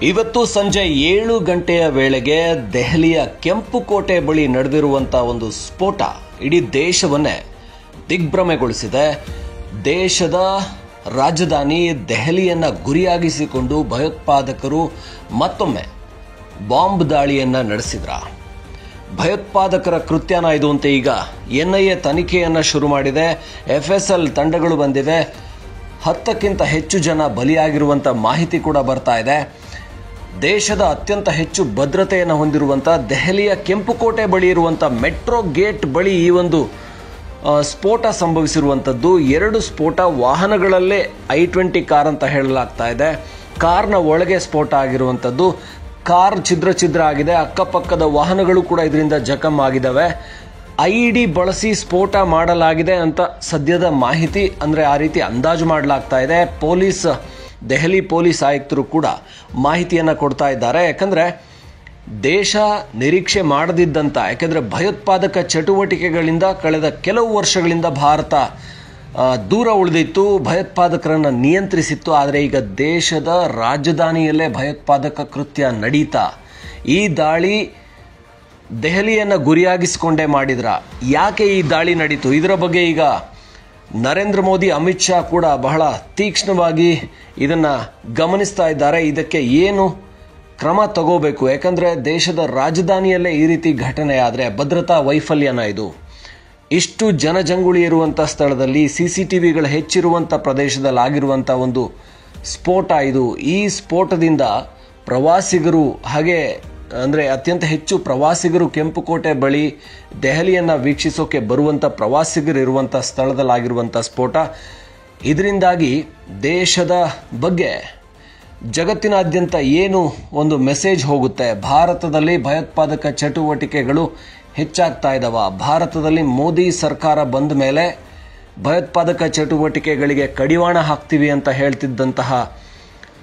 ಇವತ್ತು ಸಂಜೆ 7 ಗಂಟೆಯ ವೇಳೆಗೆ ದೆಹಲಿಯ ಕೆಂಪುಕೋಟೆ ಬಳಿ ನಡೆದಿರುವಂತಹ ಒಂದು ಸ್ಫೋಟ ಇಡೀ ದೇಶವನ್ನೇ ದಿಗ್ಭ್ರಮೆಗೊಳಿಸಿದೆ. ದೇಶದ ರಾಜಧಾನಿ ದೆಹಲಿಯನ್ನ ಗುರಿಯಾಗಿಸಿಕೊಂಡು ಭಯೋತ್ಪಾದಕರು ಮತ್ತೊಮ್ಮೆ ಬಾಂಬ್ ದಾಳಿಯನ್ನ ನಡೆಸಿದ್ರ. ಭಯೋತ್ಪಾದಕರ ಕೃತ್ಯನ ಇದು ಅಂತ ಈಗ ಎನ್ಐಎ ತನಿಖೆಯನ್ನ ಶುರು ಮಾಡಿದೆ. FSL ತಂಡಗಳು ಬಂದಿವೆ. 10ಕ್ಕಿಂತ ಹೆಚ್ಚು ಜನ ಬಲಿಯಾಗಿರುವಂತ ಮಾಹಿತಿ ಕೂಡ ಬರ್ತಾ ಇದೆ. ದೇಶದ ಅತ್ಯಂತ ಹೆಚ್ಚು ಭದ್ರತೆಯನ್ನು ಹೊಂದಿರುವಂತಹ ದೆಹಲಿಯ ಕೆಂಪುಕೋಟೆ ಬಳಿ ಇರುವಂತಹ ಮೆಟ್ರೋ ಗೇಟ್ ಬಳಿ ಈ ಒಂದು ಸ್ಫೋಟ ಸಂಭವಿಸಿರುವಂಥದ್ದು. 2 ಸ್ಫೋಟ ವಾಹನಗಳಲ್ಲೇ I-20 ಕಾರ್ ಅಂತ ಹೇಳಲಾಗ್ತಾ ಇದೆ. ಕಾರ್ನ ಒಳಗೆ ಸ್ಫೋಟ ಆಗಿರುವಂಥದ್ದು. ಕಾರ್ ಛಿದ್ರ ಆಗಿದೆ. ಅಕ್ಕಪಕ್ಕದ ವಾಹನಗಳು ಕೂಡ ಇದರಿಂದ ಜಖಂ ಆಗಿದ್ದಾವೆ. IED ಬಳಸಿ ಸ್ಫೋಟ ಮಾಡಲಾಗಿದೆ ಅಂತ ಸದ್ಯದ ಮಾಹಿತಿ, ಅಂದ್ರೆ ಆ ರೀತಿ ಅಂದಾಜು ಮಾಡಲಾಗ್ತಾ ಇದೆ. ದೆಹಲಿ ಪೊಲೀಸ್ ಆಯುಕ್ತರು ಕೂಡ ಮಾಹಿತಿಯನ್ನು ಕೊಡ್ತಾ ಇದ್ದಾರೆ. ಯಾಕಂದ್ರೆ ದೇಶ ನಿರೀಕ್ಷೆ ಮಾಡದಿದ್ದಂತ, ಯಾಕಂದ್ರೆ ಭಯೋತ್ಪಾದಕ ಚಟುವಟಿಕೆಗಳಿಂದ ಕಳೆದ ಕೆಲವು ವರ್ಷಗಳಿಂದ ಭಾರತ ದೂರ ಉಳಿದಿತ್ತು, ಭಯೋತ್ಪಾದಕರನ್ನ ನಿಯಂತ್ರಿಸಿತ್ತು. ಆದರೆ ಈಗ ದೇಶದ ರಾಜಧಾನಿಯಲ್ಲೇ ಭಯೋತ್ಪಾದಕ ಕೃತ್ಯ ನಡೀತಾ, ಈ ದಾಳಿ ದೆಹಲಿಯನ್ನ ಗುರಿಯಾಗಿಸಿಕೊಂಡೇ ಮಾಡಿದ್ರ. ಯಾಕೆ ಈ ದಾಳಿ ನಡೀತು, ಇದರ ಬಗ್ಗೆ ಈಗ ನರೇಂದ್ರ ಮೋದಿ, ಅಮಿತ್ ಶಾ ಕೂಡ ಬಹಳ ತೀಕ್ಷ್ಣವಾಗಿ ಇದನ್ನ ಗಮನಿಸ್ತಾ ಇದ್ದಾರೆ. ಇದಕ್ಕೆ ಏನು ಕ್ರಮ ತಗೋಬೇಕು, ಯಾಕಂದ್ರೆ ದೇಶದ ರಾಜಧಾನಿಯಲ್ಲೇ ಈ ರೀತಿ ಘಟನೆ ಆದರೆ ಭದ್ರತಾ ವೈಫಲ್ಯನ ಇದು. ಇಷ್ಟು ಜನಜಂಗುಳಿ ಇರುವಂತ ಸ್ಥಳದಲ್ಲಿ, CCTVಗಳು ಹೆಚ್ಚಿರುವಂತ ಪ್ರದೇಶದಲ್ಲಿ ಆಗಿರುವಂತ ಒಂದು ಸ್ಫೋಟ ಇದು. ಈ ಸ್ಫೋಟದಿಂದ ಪ್ರವಾಸಿಗರು, ಹಾಗೆ ಅಂದ್ರೆ ಅತ್ಯಂತ ಹೆಚ್ಚು ಪ್ರವಾಸಿಗರು ಕೆಂಪುಕೋಟೆ ಬಳಿ ದೆಹಲಿಯನ್ನ ವೀಕ್ಷಿಸೋಕೆ ಬರುವಂತ ಪ್ರವಾಸಿಗರು ಇರುವಂತ ಸ್ಥಳದಲ್ಲಾಗಿರುವಂತ ಸ್ಫೋಟ, ಇದರಿಂದಾಗಿ ದೇಶದ ಬಗ್ಗೆ ಜಗತ್ತಿನಾದ್ಯಂತ ಏನು ಒಂದು ಮೆಸೇಜ್ ಹೋಗುತ್ತೆ, ಭಾರತದಲ್ಲಿ ಭಯೋತ್ಪಾದಕ ಚಟುವಟಿಕೆಗಳು ಹೆಚ್ಚಾಗ್ತಾ ಇದ್ದಾವ, ಭಾರತದಲ್ಲಿ ಮೋದಿ ಸರ್ಕಾರ ಬಂದ ಮೇಲೆ ಭಯೋತ್ಪಾದಕ ಚಟುವಟಿಕೆಗಳಿಗೆ ಕಡಿವಾಣ ಹಾಕ್ತೀವಿ ಅಂತ ಹೇಳ್ತಿದ್ದಂತಹ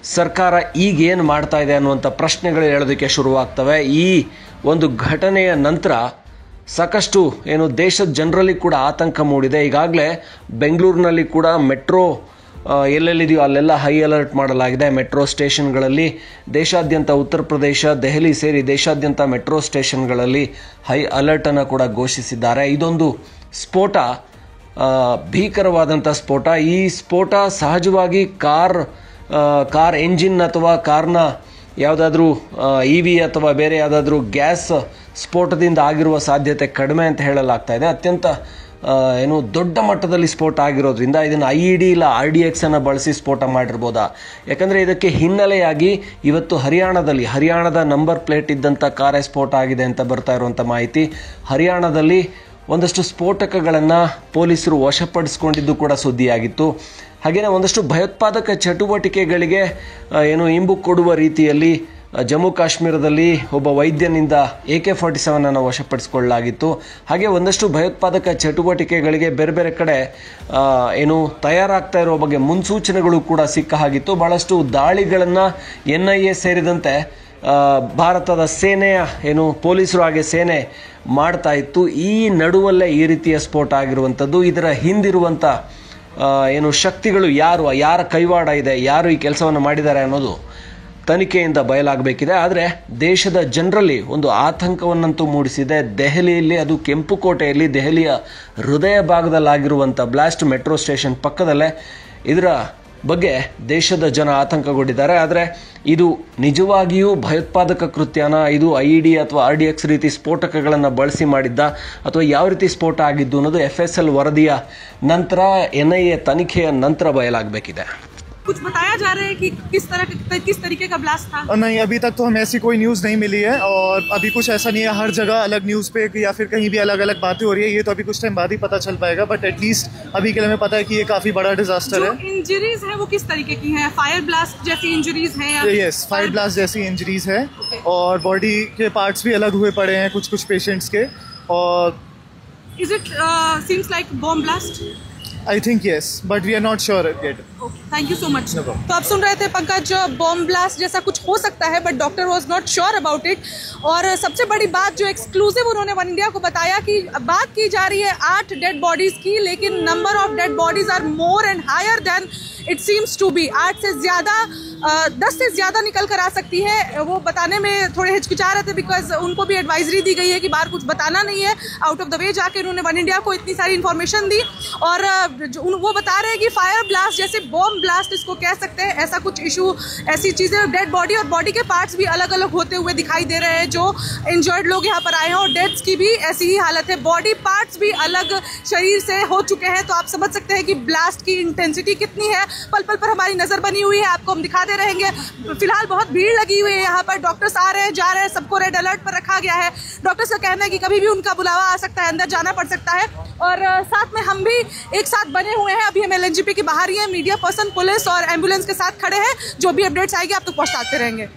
ಸರ್ಕಾರ ಈಗ ಏನು ಮಾಡ್ತಾ ಇದೆ ಅನ್ನುವಂಥ ಪ್ರಶ್ನೆಗಳು ಹೇಳೋದಕ್ಕೆ ಶುರುವಾಗ್ತವೆ. ಈ ಒಂದು ಘಟನೆಯ ನಂತರ ಸಾಕಷ್ಟು ಏನು ದೇಶದ ಜನರಲ್ಲಿ ಕೂಡ ಆತಂಕ ಮೂಡಿದೆ. ಈಗಾಗಲೇ ಬೆಂಗಳೂರಿನಲ್ಲಿ ಕೂಡ ಮೆಟ್ರೋ ಎಲ್ಲೆಲ್ಲಿದೆಯೋ ಅಲ್ಲೆಲ್ಲ ಹೈ ಅಲರ್ಟ್ ಮಾಡಲಾಗಿದೆ. ಮೆಟ್ರೋ ಸ್ಟೇಷನ್ಗಳಲ್ಲಿ ದೇಶಾದ್ಯಂತ, ಉತ್ತರ ಪ್ರದೇಶ, ದೆಹಲಿ ಸೇರಿ ದೇಶಾದ್ಯಂತ ಮೆಟ್ರೋ ಸ್ಟೇಷನ್ಗಳಲ್ಲಿ ಹೈ ಅಲರ್ಟನ್ನು ಕೂಡ ಘೋಷಿಸಿದ್ದಾರೆ. ಇದೊಂದು ಸ್ಫೋಟ ಭೀಕರವಾದಂಥ ಸ್ಫೋಟ. ಈ ಸ್ಫೋಟ ಸಹಜವಾಗಿ ಕಾರ್ ಎಂಜಿನ್ ಅಥವಾ ಕಾರ್ನ ಯಾವುದಾದ್ರೂ EV ಅಥವಾ ಬೇರೆ ಯಾವುದಾದ್ರೂ ಗ್ಯಾಸ್ ಸ್ಫೋಟದಿಂದ ಆಗಿರುವ ಸಾಧ್ಯತೆ ಕಡಿಮೆ ಅಂತ ಹೇಳಲಾಗ್ತಾ ಇದೆ. ಅತ್ಯಂತ ದೊಡ್ಡ ಮಟ್ಟದಲ್ಲಿ ಸ್ಫೋಟ ಆಗಿರೋದ್ರಿಂದ ಇದನ್ನು IED ಇಲ್ಲ RDX ಅನ್ನು ಬಳಸಿ ಸ್ಫೋಟ ಮಾಡಿರ್ಬೋದಾ. ಯಾಕಂದರೆ ಇದಕ್ಕೆ ಹಿನ್ನೆಲೆಯಾಗಿ ಇವತ್ತು ಹರಿಯಾಣದ ನಂಬರ್ ಪ್ಲೇಟ್ ಇದ್ದಂಥ ಕಾರೇ ಸ್ಫೋಟ ಆಗಿದೆ ಅಂತ ಬರ್ತಾ ಇರುವಂಥ ಮಾಹಿತಿ. ಹರಿಯಾಣದಲ್ಲಿ ಒಂದಷ್ಟು ಸ್ಫೋಟಕಗಳನ್ನು ಪೊಲೀಸರು ವಶಪಡಿಸಿಕೊಂಡಿದ್ದು ಕೂಡ ಸುದ್ದಿಯಾಗಿತ್ತು. ಹಾಗೆಯೇ ಒಂದಷ್ಟು ಭಯೋತ್ಪಾದಕ ಚಟುವಟಿಕೆಗಳಿಗೆ ಇಂಬು ಕೊಡುವ ರೀತಿಯಲ್ಲಿ ಜಮ್ಮು ಕಾಶ್ಮೀರದಲ್ಲಿ ಒಬ್ಬ ವೈದ್ಯನಿಂದ AK-47 ಅನ್ನು ವಶಪಡಿಸಿಕೊಳ್ಳಲಾಗಿತ್ತು. ಹಾಗೆ ಒಂದಷ್ಟು ಭಯೋತ್ಪಾದಕ ಚಟುವಟಿಕೆಗಳಿಗೆ ಬೇರೆ ಬೇರೆ ಕಡೆ ತಯಾರಾಗ್ತಾ ಇರೋ ಬಗ್ಗೆ ಮುನ್ಸೂಚನೆಗಳು ಕೂಡ ಸಿಕ್ಕ ಹಾಗಿತ್ತು. ಬಹಳಷ್ಟು ದಾಳಿಗಳನ್ನು NIA ಸೇರಿದಂತೆ ಭಾರತದ ಸೇನೆಯ ಪೊಲೀಸರು ಹಾಗೆ ಸೇನೆ ಮಾಡ್ತಾ ಇತ್ತು. ಈ ನಡುವಲ್ಲೇ ಈ ರೀತಿಯ ಸ್ಫೋಟ ಆಗಿರುವಂಥದ್ದು. ಇದರ ಹಿಂದಿರುವಂಥ ಶಕ್ತಿಗಳು ಯಾರ ಕೈವಾಡ ಇದೆ, ಯಾರು ಈ ಕೆಲಸವನ್ನು ಮಾಡಿದ್ದಾರೆ ಅನ್ನೋದು ತನಿಖೆಯಿಂದ ಬಯಲಾಗಬೇಕಿದೆ. ಆದರೆ ದೇಶದ ಜನರಲ್ಲಿ ಒಂದು ಆತಂಕವನ್ನಂತೂ ಮೂಡಿಸಿದೆ. ದೆಹಲಿಯಲ್ಲಿ, ಅದು ಕೆಂಪುಕೋಟೆಯಲ್ಲಿ, ದೆಹಲಿಯ ಹೃದಯ ಭಾಗದಲ್ಲಾಗಿರುವಂಥ ಬ್ಲಾಸ್ಟ್ ಮೆಟ್ರೋ ಸ್ಟೇಷನ್ ಪಕ್ಕದಲ್ಲೇ ಇದರ ಬಗ್ಗೆ ದೇಶದ ಜನ ಆತಂಕಗೊಂಡಿದ್ದಾರೆ. ಆದರೆ ಇದು ನಿಜವಾಗಿಯೂ ಭಯೋತ್ಪಾದಕ ಕೃತ್ಯನ, ಇದು IED ಅಥವಾ RDX ರೀತಿ ಸ್ಫೋಟಕಗಳನ್ನು ಬಳಸಿ ಮಾಡಿದ್ದ, ಅಥವಾ ಯಾವ ರೀತಿ ಸ್ಫೋಟ ಆಗಿದ್ದು ಅನ್ನೋದು FSL ವರದಿಯ ನಂತರ, NIA ತನಿಖೆಯ ನಂತರ ಬಯಲಾಗಬೇಕಿದೆ. कुछ बताया जा रहा है कि किस तरीके का ब्लास्ट था? नहीं, अभी तक तो हमें ऐसी कोई न्यूज़ नहीं मिली है, और अभी कुछ ऐसा नहीं है हर जगह अलग न्यूज़ पे या फिर कहीं भी अलग अलग बातें हो रही है. ये तो अभी कुछ टाइम बाद ही पता चल पाएगा, बट एटलीस्ट अभी के लिए हमें पता है कि ये काफ़ी बड़ा डिजास्टर है. इंजरीज है वो किस तरीके की हैं? फायर ब्लास्ट जैसी इंजरीज हैं? यस, फायर ब्लास्ट जैसी इंजरीज है. और बॉडी के पार्ट्स भी अलग हुए पड़े हैं कुछ पेशेंट्स के. और is it seems like bomb blast? I think yes, but we are not sure yet. Okay, thank you so much. No problem. तो आप सुन रहे थे पंकज, बॉम्ब ब्लास्ट जैसा कुछ हो सकता है, but doctor was not sure about it. और सबसे बड़ी बात जो एक्सक्लूसिव उन्होंने वन इंडिया को बताया कि बात की जा रही है 8 डेड बॉडीज की, लेकिन number of dead bodies are more and higher than it seems to be. 8 से ज़्यादा 10 से ज़्यादा निकल कर आ सकती है। वो बताने में थोड़े हिचकिचा रहे थे बिकॉज उनको भी एडवाइजरी दी गई है कि बाहर कुछ बताना नहीं है। आउट ऑफ द वे जाके उन्होंने वन इंडिया को इतनी सारी इन्फॉर्मेशन दी और वो बता रहे हैं कि फायर ब्लास्ट जैसे बॉम्ब ब्लास्ट इसको कह सकते हैं, ऐसा कुछ इशू, ऐसी चीज़ें, डेड बॉडी और बॉडी के पार्ट्स भी अलग अलग होते हुए दिखाई दे रहे हैं। जो इंजर्ड लोग यहाँ पर आए हैं और डेथ्स की भी ऐसी ही हालत है, बॉडी पार्ट्स भी अलग शरीर से हो चुके हैं। तो आप समझ सकते हैं कि ब्लास्ट की इंटेंसिटी कितनी है। पल पल पर हमारी नजर बनी हुई है, आपको हम दिखाते रहेंगे। फिलहाल बहुत भीड़ लगी हुई है यहाँ पर, डॉक्टर्स आ रहे हैं जा रहे हैं, सबको रेड अलर्ट पर रखा गया है। डॉक्टर्स का कहना है कि कभी भी उनका बुलावा आ सकता है, अंदर जाना पड़ सकता है। और साथ में हम भी एक साथ बने हुए हैं। अभी हम LNGP के बाहर ही हैं, मीडिया पर्सन, पुलिस और एम्बुलेंस के साथ खड़े हैं। जो भी अपडेट्स आएगी आप तक पहुँचाते रहेंगे।